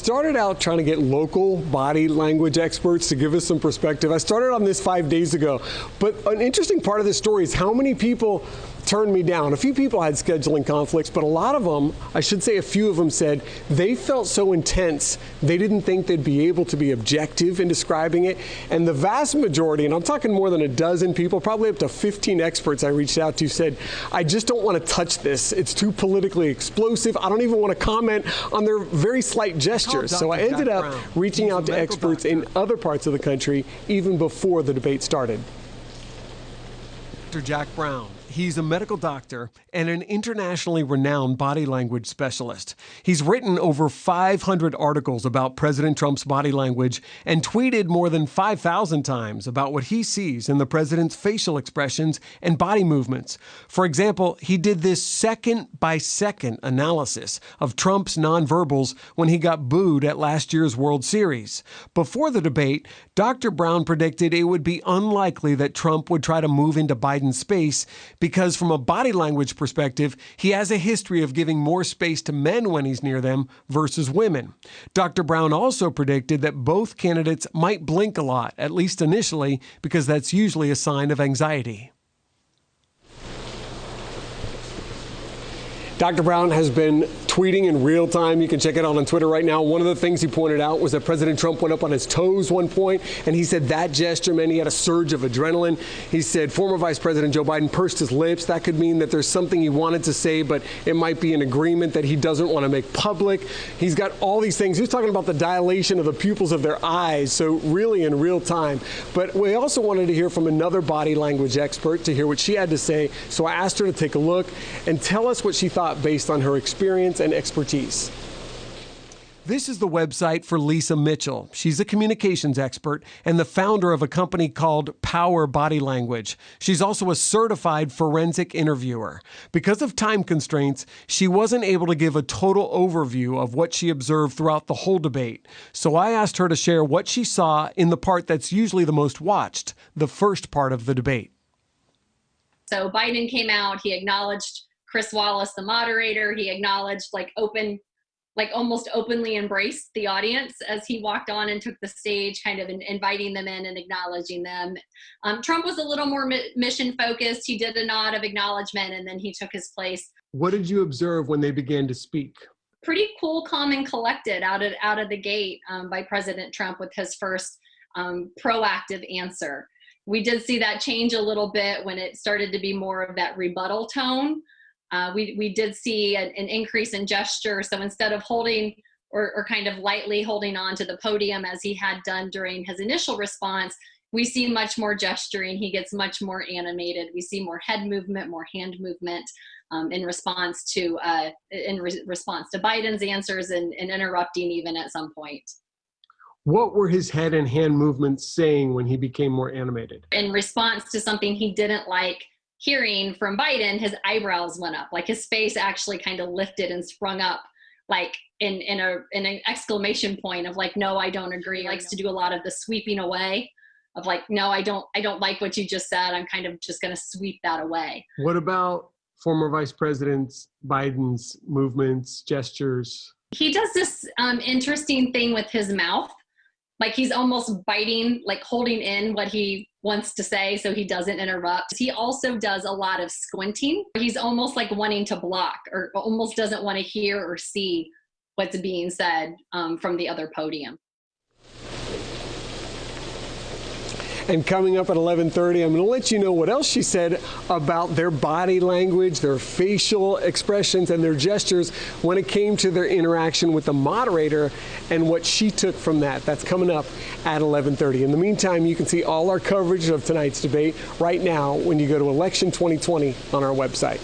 started out trying to get local body language experts to give us some perspective. I started on this 5 days ago, but an interesting part of this story is how many people turned me down. A few people had scheduling conflicts, but a lot of them, I should say a few of them, said they felt so intense they didn't think they'd be able to be objective in describing it. And the vast majority, and I'm talking more than a dozen people, probably up to 15 experts I reached out to, said, I just don't want to touch this. It's too politically explosive. I don't even want to comment on their very slight gestures. So I ended up reaching out to experts in other parts of the country even before the debate started. Dr. Jack Brown. He's a medical doctor and an internationally renowned body language specialist. He's written over 500 articles about President Trump's body language and tweeted more than 5,000 times about what he sees in the president's facial expressions and body movements. For example, he did this second-by-second analysis of Trump's nonverbals when he got booed at last year's World Series. Before the debate, Dr. Brown predicted it would be unlikely that Trump would try to move into Biden's space because from a body language perspective, he has a history of giving more space to men when he's near them versus women. Dr. Brown also predicted that both candidates might blink a lot, at least initially, because that's usually a sign of anxiety. Dr. Brown has been tweeting in real time. You can check it out on Twitter right now. One of the things he pointed out was that President Trump went up on his toes one point, and he said that gesture meant he had a surge of adrenaline. He said former Vice President Joe Biden pursed his lips. That could mean that there's something he wanted to say, but it might be an agreement that he doesn't want to make public. He's got all these things. He was talking about the dilation of the pupils of their eyes, so really in real time. But we also wanted to hear from another body language expert to hear what she had to say, so I asked her to take a look and tell us what she thought based on her experience and expertise. This is the website for Lisa Mitchell. She's a communications expert and the founder of a company called Power Body Language. She's also a certified forensic interviewer. Because of time constraints, she wasn't able to give a total overview of what she observed throughout the whole debate. So I asked her to share what she saw in the part that's usually the most watched, the first part of the debate. So Biden came out, he acknowledged Chris Wallace, the moderator. He acknowledged, almost openly embraced the audience as he walked on and took the stage, kind of inviting them in and acknowledging them. Trump was a little more mission focused. He did a nod of acknowledgement and then he took his place. What did you observe when they began to speak? Pretty cool, calm, and collected out of the gate by President Trump with his first proactive answer. We did see that change a little bit when it started to be more of that rebuttal tone. We did see an increase in gesture. So instead of holding or kind of lightly holding on to the podium as he had done during his initial response, we see much more gesturing. He gets much more animated. We see more head movement, more hand movement in response to Biden's answers and interrupting even at some point. What were his head and hand movements saying when he became more animated? In response to something he didn't like hearing from Biden, his eyebrows went up, like his face actually kind of lifted and sprung up, like in an exclamation point of like, no, I don't agree. He likes to do a lot of the sweeping away of like, no, I don't like what you just said. I'm kind of just going to sweep that away. What about former Vice President Biden's movements, gestures? He does this interesting thing with his mouth. Like he's almost biting, like holding in what he wants to say so he doesn't interrupt. He also does a lot of squinting. He's almost like wanting to block or almost doesn't want to hear or see what's being said from the other podium. And coming up at 11:30, I'm going to let you know what else she said about their body language, their facial expressions, and their gestures when it came to their interaction with the moderator and what she took from that. That's coming up at 11:30. In the meantime, you can see all our coverage of tonight's debate right now when you go to Election 2020 on our website.